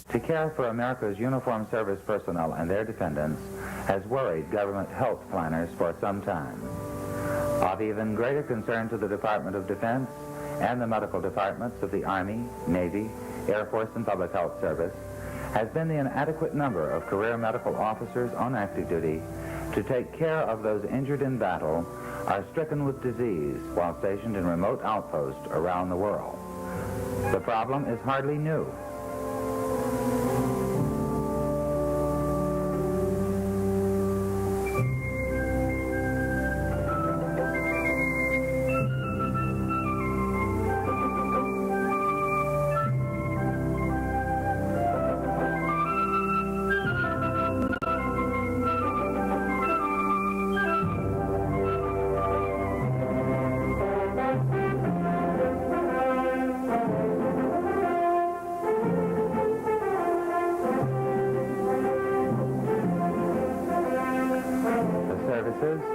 To care for America's uniformed service personnel and their dependents has worried government health planners for some time. Of even greater concern to the Department of Defense and the medical departments of the Army, Navy, Air Force, and Public Health Service has been the inadequate number of career medical officers on active duty to take care of those injured in battle or stricken with disease while stationed in remote outposts around the world. The problem is hardly new.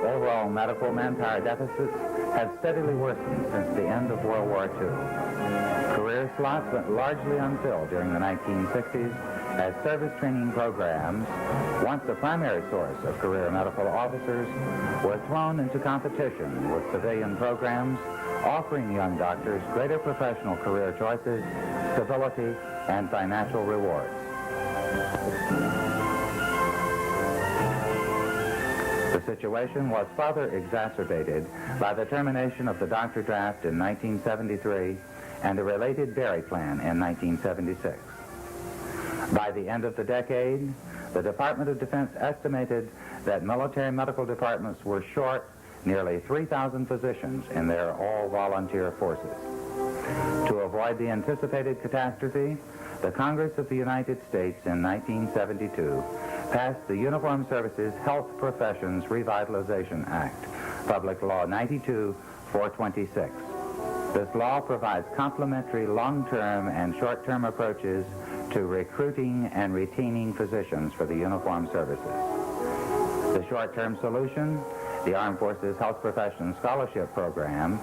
Overall medical manpower deficits have steadily worsened since the end of World War II. Career slots went largely unfilled during the 1960s as service training programs, once the primary source of career medical officers, were thrown into competition with civilian programs offering young doctors greater professional career choices, stability, and financial rewards. The situation was further exacerbated by the termination of the doctor draft in 1973 and the related Berry Plan in 1976. By the end of the decade, the Department of Defense estimated that military medical departments were short nearly 3,000 physicians in their all-volunteer forces. To avoid the anticipated catastrophe, the Congress of the United States in 1972 passed the Uniformed Services Health Professions Revitalization Act, Public Law 92-426. This law provides complementary long-term and short-term approaches to recruiting and retaining physicians for the uniformed services. The short-term solution, the Armed Forces Health Professions Scholarship Program,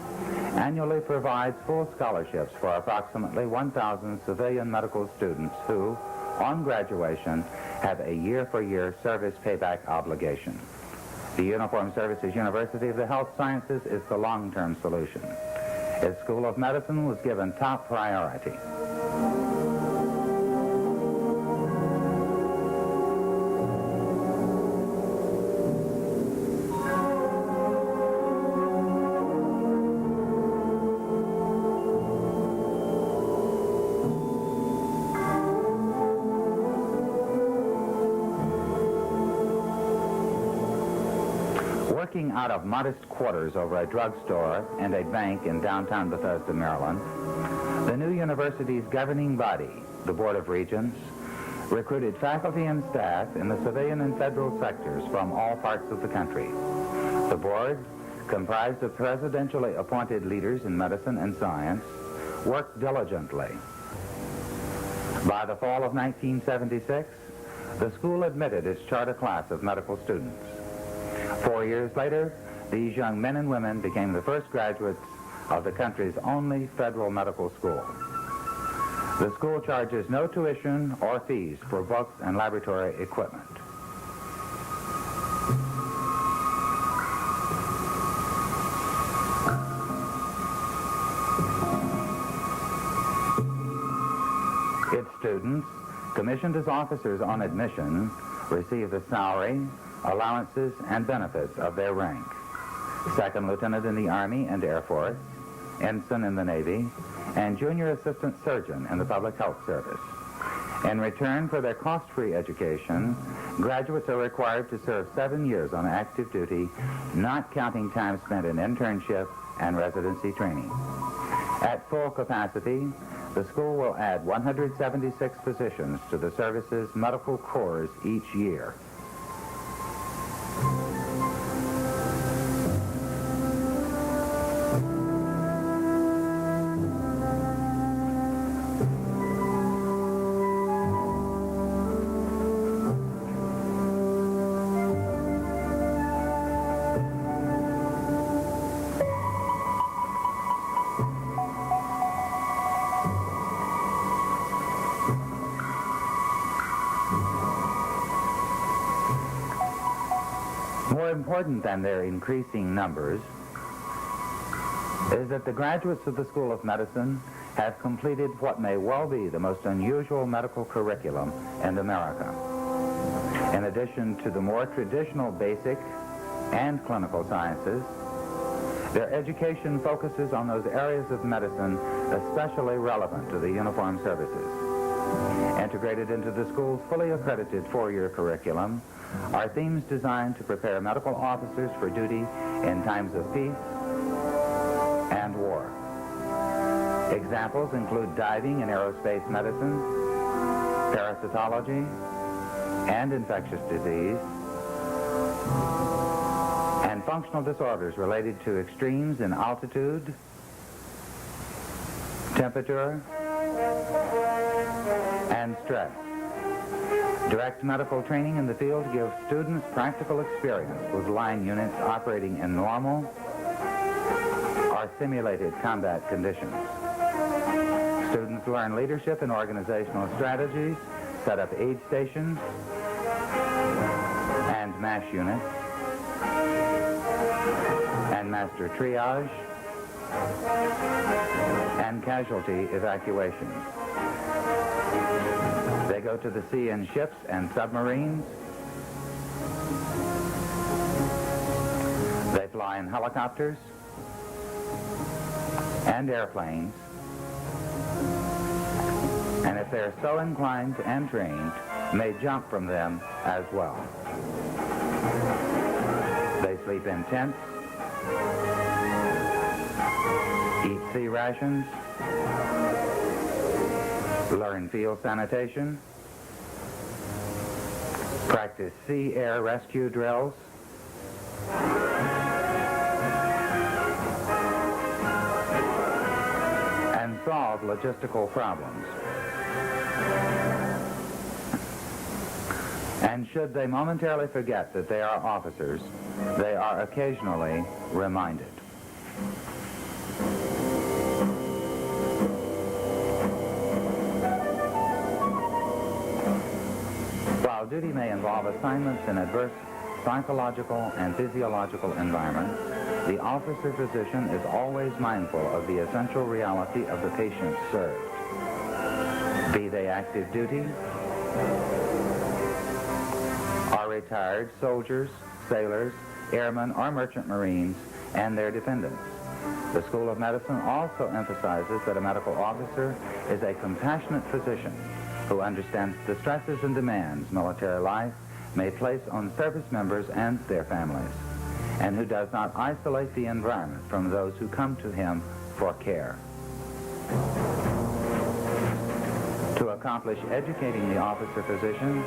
annually provides full scholarships for approximately 1,000 civilian medical students who, on graduation, have a year-for-year service payback obligation. The Uniformed Services University of the Health Sciences is the long-term solution. Its School of Medicine was given top priority. Working out of modest quarters over a drugstore and a bank in downtown Bethesda, Maryland, the new university's governing body, the Board of Regents, recruited faculty and staff in the civilian and federal sectors from all parts of the country. The board, comprised of presidentially appointed leaders in medicine and science, worked diligently. By the fall of 1976, the school admitted its charter class of medical students. 4 years later, these young men and women became the first graduates of the country's only federal medical school. The school charges no tuition or fees for books and laboratory equipment. Its students, commissioned as officers on admission, receive the salary, allowances, and benefits of their rank. Second lieutenant in the Army and Air Force, ensign in the Navy, and junior assistant surgeon in the Public Health Service. In return for their cost-free education, graduates are required to serve 7 years on active duty, not counting time spent in internship and residency training. At full capacity, the school will add 176 positions to the service's medical corps each year. More important than their increasing numbers is that the graduates of the School of Medicine have completed what may well be the most unusual medical curriculum in America. In addition to the more traditional basic and clinical sciences, their education focuses on those areas of medicine especially relevant to the uniformed services. Integrated into the school's fully accredited four-year curriculum are themes designed to prepare medical officers for duty in times of peace and war. Examples include diving and aerospace medicine, parasitology and infectious disease, and functional disorders related to extremes in altitude, temperature, and stress. Direct medical training in the field gives students practical experience with line units operating in normal or simulated combat conditions. Students learn leadership and organizational strategies, set up aid stations and MASH units, and master triage and casualty evacuation. They go to the sea in ships and submarines. They fly in helicopters and airplanes. And if they're so inclined and trained, may jump from them as well. They sleep in tents, eat sea rations, learn field sanitation, practice sea-air rescue drills, and solve logistical problems. And should they momentarily forget that they are officers, they are occasionally reminded. While duty may involve assignments in adverse psychological and physiological environments, the officer-physician is always mindful of the essential reality of the patients served. Be they active duty or retired soldiers, sailors, airmen, or merchant marines, and their dependents. The School of Medicine also emphasizes that a medical officer is a compassionate physician who understands the stresses and demands military life may place on service members and their families, and who does not isolate the environment from those who come to him for care. To accomplish educating the officer-physician,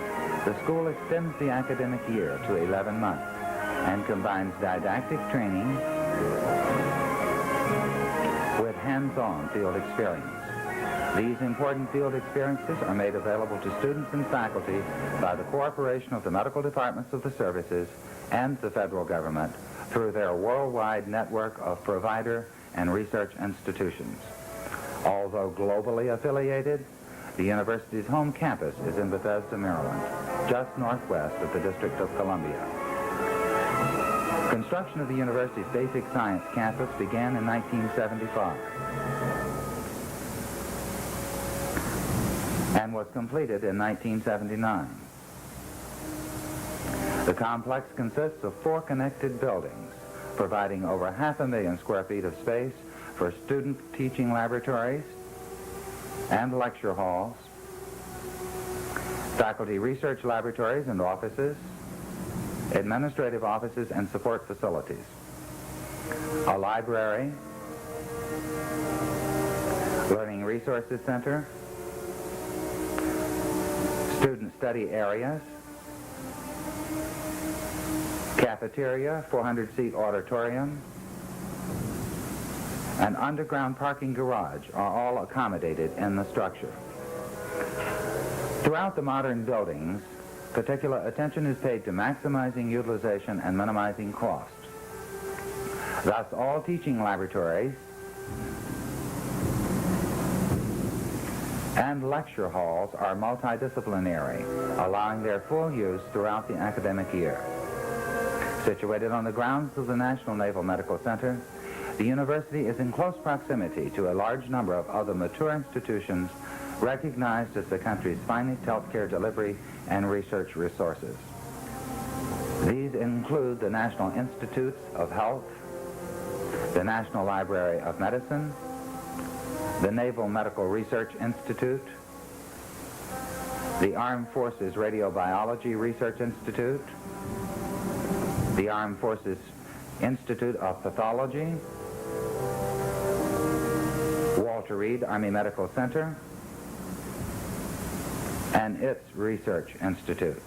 the school extends the academic year to 11 months and combines didactic training with hands-on field experience. These important field experiences are made available to students and faculty by the cooperation of the medical departments of the services and the federal government through their worldwide network of provider and research institutions. Although globally affiliated, the university's home campus is in Bethesda, Maryland, just northwest of the District of Columbia. Construction of the university's basic science campus began in 1975 and was completed in 1979. The complex consists of 4 connected buildings, providing over 500,000 square feet of space for student teaching laboratories and lecture halls, faculty research laboratories and offices, administrative offices and support facilities, a library, learning resources center, student study areas, cafeteria, 400-seat auditorium, and underground parking garage are all accommodated in the structure. Throughout the modern buildings, particular attention is paid to maximizing utilization and minimizing cost. Thus, all teaching laboratories and lecture halls are multidisciplinary, allowing their full use throughout the academic year. Situated on the grounds of the National Naval Medical Center, the university is in close proximity to a large number of other mature institutions recognized as the country's finest healthcare delivery and research resources. These include the National Institutes of Health, the National Library of Medicine, the Naval Medical Research Institute, the Armed Forces Radiobiology Research Institute, the Armed Forces Institute of Pathology, Walter Reed Army Medical Center, and its Research Institute.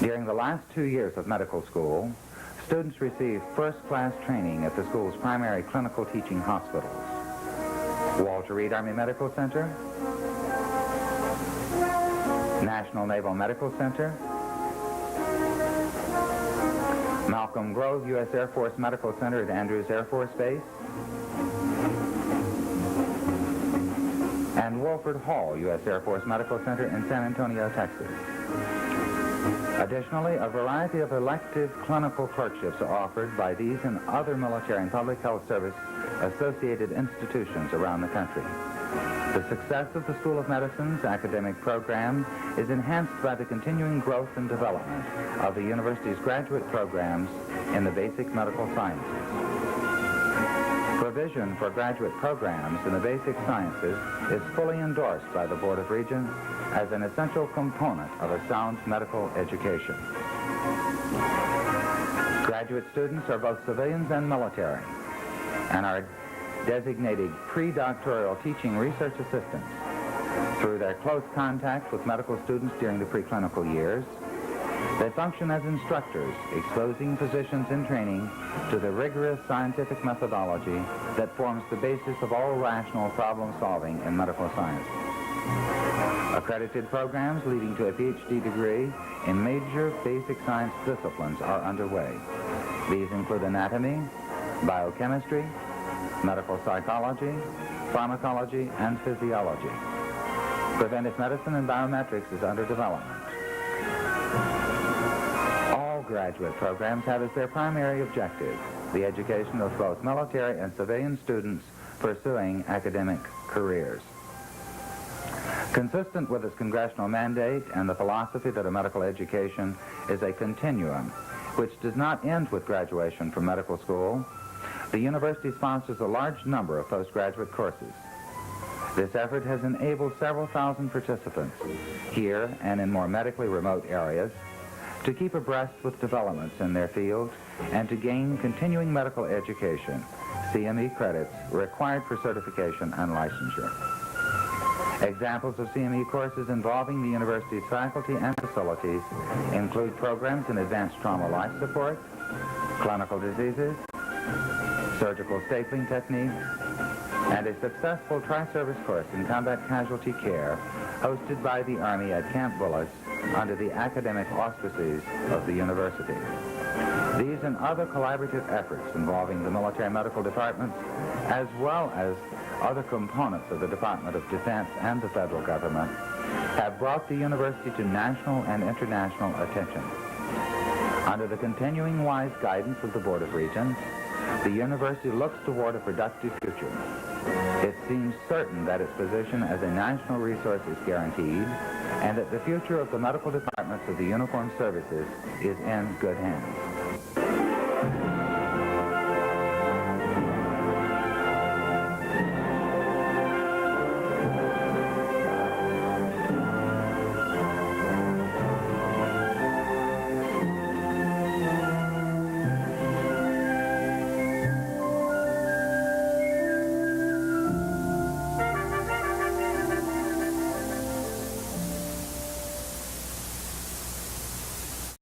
During the last 2 years of medical school, students receive first-class training at the school's primary clinical teaching hospitals: Walter Reed Army Medical Center, National Naval Medical Center, Malcolm Grove U.S. Air Force Medical Center at Andrews Air Force Base, and Wolford Hall U.S. Air Force Medical Center in San Antonio, Texas. Additionally, a variety of elective clinical clerkships are offered by these and other military and public health service associated institutions around the country. The success of the School of Medicine's academic program is enhanced by the continuing growth and development of the university's graduate programs in the basic medical sciences. Provision for graduate programs in the basic sciences is fully endorsed by the Board of Regents as an essential component of a sound medical education. Graduate students are both civilians and military and are designated pre-doctoral teaching research assistants. Through their close contact with medical students during the preclinical years, they function as instructors, exposing physicians in training to the rigorous scientific methodology that forms the basis of all rational problem solving in medical science. Accredited programs leading to a PhD degree in major basic science disciplines are underway. These include anatomy, biochemistry, medical psychology, pharmacology, and physiology. Preventive medicine and biometrics is under development. All graduate programs have as their primary objective the education of both military and civilian students pursuing academic careers. Consistent with its congressional mandate and the philosophy that a medical education is a continuum which does not end with graduation from medical school, the university sponsors a large number of postgraduate courses. This effort has enabled several thousand participants here and in more medically remote areas to keep abreast with developments in their field and to gain continuing medical education, CME credits required for certification and licensure. Examples of CME courses involving the university's faculty and facilities include programs in advanced trauma life support, clinical diseases, surgical stapling techniques, and a successful tri-service course in combat casualty care hosted by the Army at Camp Bullis under the academic auspices of the university. These and other collaborative efforts involving the military medical departments, as well as other components of the Department of Defense and the federal government, have brought the university to national and international attention. Under the continuing wise guidance of the Board of Regents, the university looks toward a productive future. It seems certain that its position as a national resource is guaranteed and that the future of the medical departments of the uniformed services is in good hands.